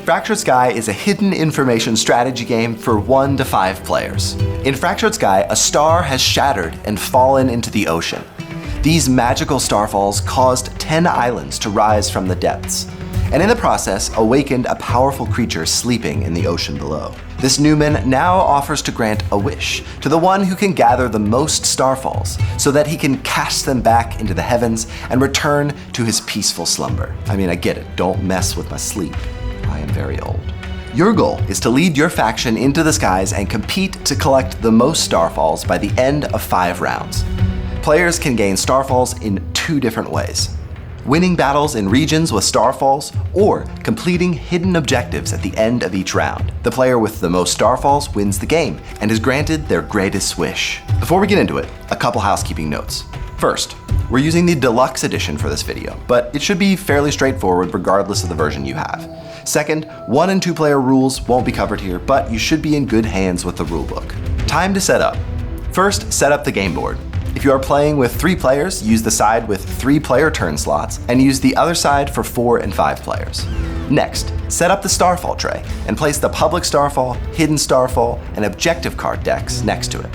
Fractured Sky is a hidden information strategy game for 1 to 5 players. In Fractured Sky, a star has shattered and fallen into the ocean. These magical starfalls caused 10 islands to rise from the depths, and in the process awakened a powerful creature sleeping in the ocean below. This Newman now offers to grant a wish to the one who can gather the most starfalls so that he can cast them back into the heavens and return to his peaceful slumber. I mean, I get it, don't mess with my sleep. I am very old. Your goal is to lead your faction into the skies and compete to collect the most starfalls by the end of 5 rounds. Players can gain starfalls in 2 different ways: winning battles in regions with starfalls, or completing hidden objectives at the end of each round. The player with the most starfalls wins the game and is granted their greatest wish. Before we get into it, a couple housekeeping notes. First, we're using the deluxe edition for this video, but it should be fairly straightforward regardless of the version you have. Second, 1 and 2 player rules won't be covered here, but you should be in good hands with the rulebook. Time to set up. First, set up the game board. If you are playing with 3 players, use the side with 3 player turn slots and use the other side for 4 and 5 players. Next, set up the Starfall tray and place the public Starfall, hidden Starfall, and objective card decks next to it.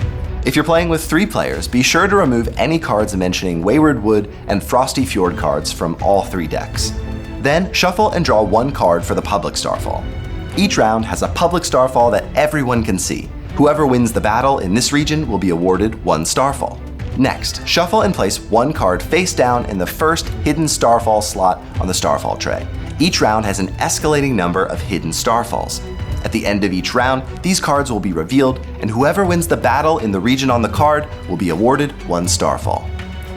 If you're playing with 3 players, be sure to remove any cards mentioning Wayward Wood and Frosty Fjord cards from all 3 decks. Then shuffle and draw 1 card for the public Starfall. Each round has a public Starfall that everyone can see. Whoever wins the battle in this region will be awarded 1 Starfall. Next, shuffle and place 1 card face down in the first hidden Starfall slot on the Starfall tray. Each round has an escalating number of hidden Starfalls. At the end of each round, these cards will be revealed, and whoever wins the battle in the region on the card will be awarded 1 Starfall.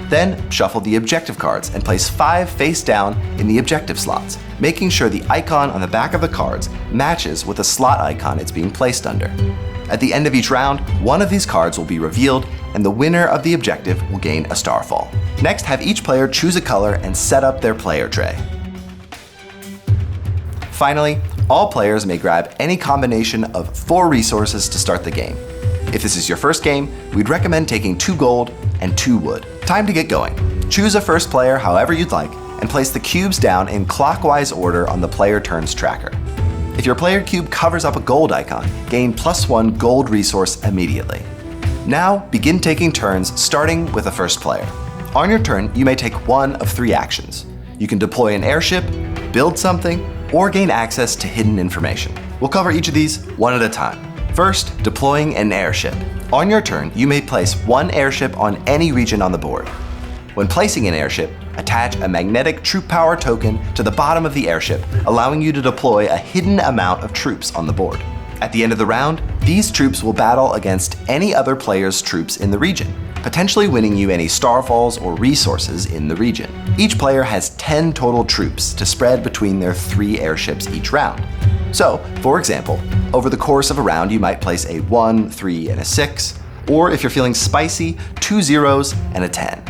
Then, shuffle the objective cards and place 5 face down in the objective slots, making sure the icon on the back of the cards matches with the slot icon it's being placed under. At the end of each round, 1 of these cards will be revealed, and the winner of the objective will gain a Starfall. Next, have each player choose a color and set up their player tray. Finally, all players may grab any combination of 4 resources to start the game. If this is your first game, we'd recommend taking 2 gold and 2 wood. Time to get going. Choose a first player however you'd like, and place the cubes down in clockwise order on the player turns tracker. If your player cube covers up a gold icon, gain +1 gold resource immediately. Now, begin taking turns, starting with the first player. On your turn, you may take 1 of 3 actions. You can deploy an airship, build something, or gain access to hidden information. We'll cover each of these one at a time. First, deploying an airship. On your turn, you may place 1 airship on any region on the board. When placing an airship, attach a magnetic troop power token to the bottom of the airship, allowing you to deploy a hidden amount of troops on the board. At the end of the round, these troops will battle against any other player's troops in the region, potentially winning you any starfalls or resources in the region. Each player has 10 total troops to spread between their 3 airships each round. So, for example, over the course of a round you might place a 1, 3, and a 6, or if you're feeling spicy, 2 zeros and a 10.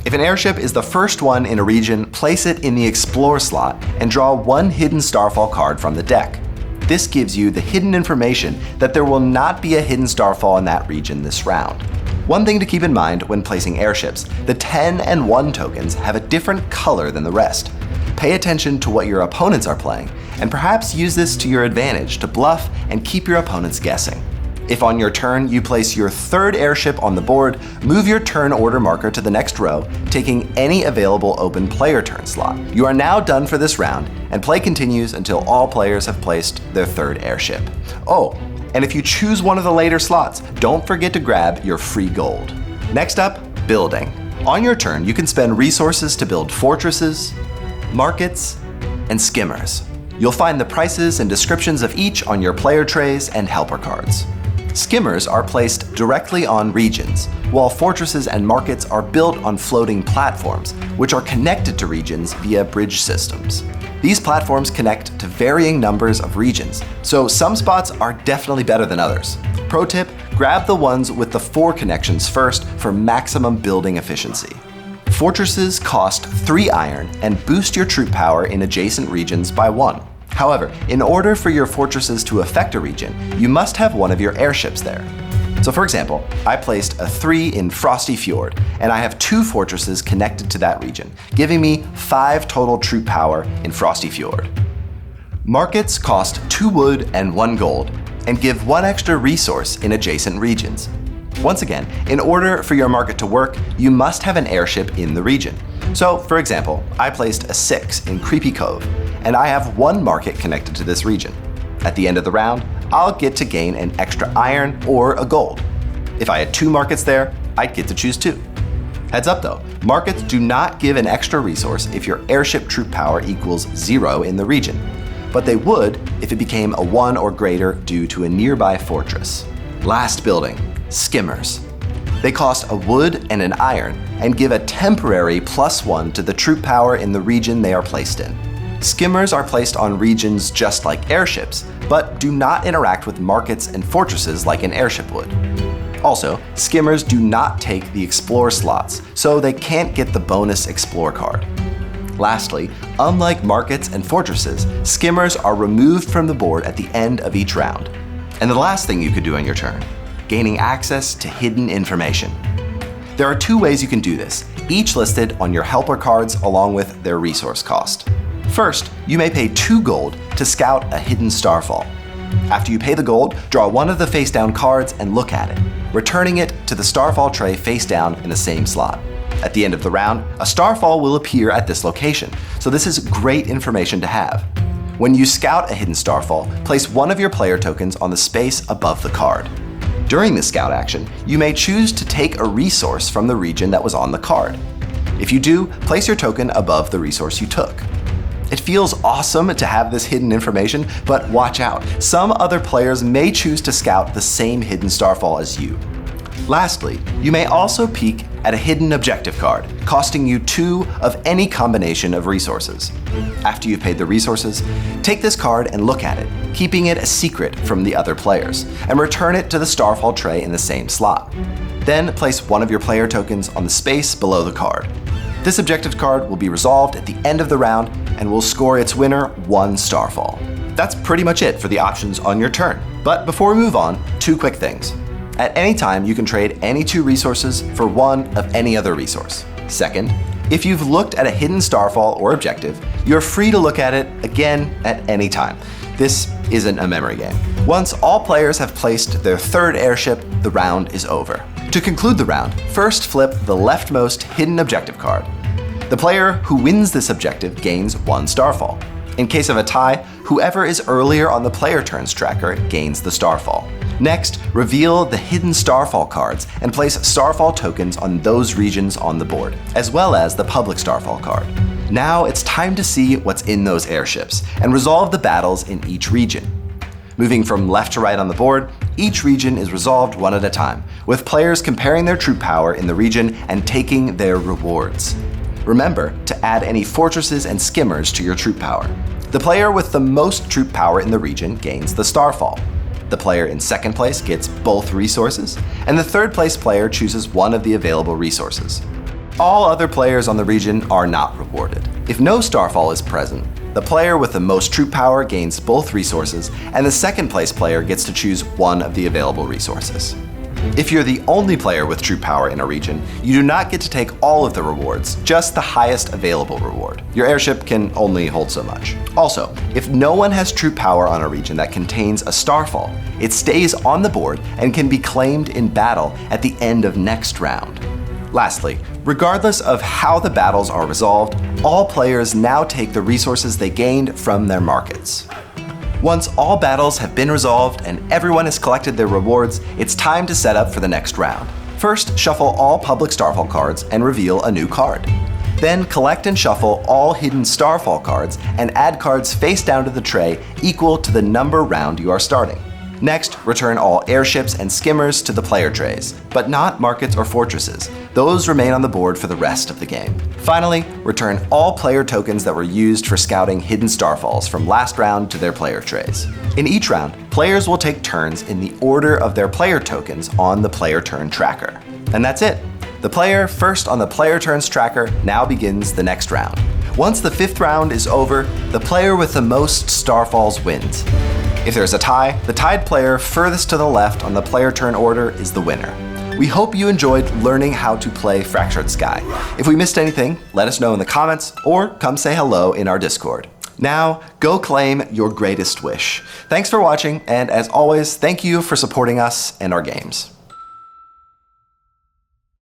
If an airship is the first one in a region, place it in the Explore slot and draw 1 hidden Starfall card from the deck. This gives you the hidden information that there will not be a hidden Starfall in that region this round. One thing to keep in mind when placing airships, the 10 and 1 tokens have a different color than the rest. Pay attention to what your opponents are playing, and perhaps use this to your advantage to bluff and keep your opponents guessing. If on your turn you place your 3rd airship on the board, move your turn order marker to the next row, taking any available open player turn slot. You are now done for this round, and play continues until all players have placed their 3rd airship. Oh, and if you choose one of the later slots, don't forget to grab your free gold. Next up, building. On your turn, you can spend resources to build fortresses, markets, and skimmers. You'll find the prices and descriptions of each on your player trays and helper cards. Skimmers are placed directly on regions, while fortresses and markets are built on floating platforms, which are connected to regions via bridge systems. These platforms connect to varying numbers of regions, so some spots are definitely better than others. Pro tip, grab the ones with the 4 connections first for maximum building efficiency. Fortresses cost 3 iron and boost your troop power in adjacent regions by 1. However, in order for your fortresses to affect a region, you must have one of your airships there. So for example, I placed a 3 in Frosty Fjord, and I have 2 fortresses connected to that region, giving me 5 total troop power in Frosty Fjord. Markets cost 2 wood and 1 gold, and give 1 extra resource in adjacent regions. Once again, in order for your market to work, you must have an airship in the region. So, for example, I placed a 6 in Creepy Cove, and I have 1 market connected to this region. At the end of the round, I'll get to gain an extra iron or a gold. If I had 2 markets there, I'd get to choose 2. Heads up though, markets do not give an extra resource if your airship troop power equals 0 in the region, but they would if it became a 1 or greater due to a nearby fortress. Last building, Skimmers. They cost a wood and an iron and give a temporary +1 to the troop power in the region they are placed in. Skimmers are placed on regions just like airships, but do not interact with markets and fortresses like an airship would. Also, Skimmers do not take the Explore slots, so they can't get the bonus Explore card. Lastly, unlike markets and fortresses, Skimmers are removed from the board at the end of each round. And the last thing you could do on your turn, gaining access to hidden information. There are 2 ways you can do this, each listed on your helper cards along with their resource cost. First, you may pay 2 gold to scout a hidden starfall. After you pay the gold, draw 1 of the face down cards and look at it, returning it to the starfall tray face down in the same slot. At the end of the round, a starfall will appear at this location, so this is great information to have. When you scout a hidden starfall, place 1 of your player tokens on the space above the card. During the scout action, you may choose to take a resource from the region that was on the card. If you do, place your token above the resource you took. It feels awesome to have this hidden information, but watch out. Some other players may choose to scout the same hidden starfall as you. Lastly, you may also peek at a hidden objective card, costing you 2 of any combination of resources. After you've paid the resources, take this card and look at it, keeping it a secret from the other players, and return it to the starfall tray in the same slot. Then place 1 of your player tokens on the space below the card. This objective card will be resolved at the end of the round and will score its winner 1 starfall. That's pretty much it for the options on your turn. But before we move on, 2 quick things. At any time, you can trade any 2 resources for 1 of any other resource. Second, if you've looked at a hidden starfall or objective, you're free to look at it again at any time. This isn't a memory game. Once all players have placed their 3rd airship, the round is over. To conclude the round, first flip the leftmost hidden objective card. The player who wins this objective gains 1 starfall. In case of a tie, whoever is earlier on the player turns tracker gains the starfall. Next, reveal the hidden starfall cards and place starfall tokens on those regions on the board, as well as the public starfall card. Now it's time to see what's in those airships and resolve the battles in each region. Moving from left to right on the board, each region is resolved 1 at a time, with players comparing their troop power in the region and taking their rewards. Remember to add any fortresses and skimmers to your troop power. The player with the most troop power in the region gains the starfall. The player in 2nd place gets both resources, and the 3rd place player chooses 1 of the available resources. All other players on the region are not rewarded. If no starfall is present, the player with the most troop power gains both resources, and the 2nd place player gets to choose 1 of the available resources. If you're the only player with troop power in a region, you do not get to take all of the rewards, just the highest available reward. Your airship can only hold so much. Also, if no one has troop power on a region that contains a starfall, it stays on the board and can be claimed in battle at the end of next round. Lastly, regardless of how the battles are resolved, all players now take the resources they gained from their markets. Once all battles have been resolved and everyone has collected their rewards, it's time to set up for the next round. First, shuffle all public starfall cards and reveal a new card. Then collect and shuffle all hidden starfall cards and add cards face down to the tray equal to the number round you are starting. Next, return all airships and skimmers to the player trays, but not markets or fortresses. Those remain on the board for the rest of the game. Finally, return all player tokens that were used for scouting hidden starfalls from last round to their player trays. In each round, players will take turns in the order of their player tokens on the player turn tracker. And that's it. The player first on the player turns tracker now begins the next round. Once the 5th round is over, the player with the most starfalls wins. If there's a tie, the tied player furthest to the left on the player turn order is the winner. We hope you enjoyed learning how to play Fractured Sky. If we missed anything, let us know in the comments or come say hello in our Discord. Now, go claim your greatest wish. Thanks for watching, and as always, thank you for supporting us and our games.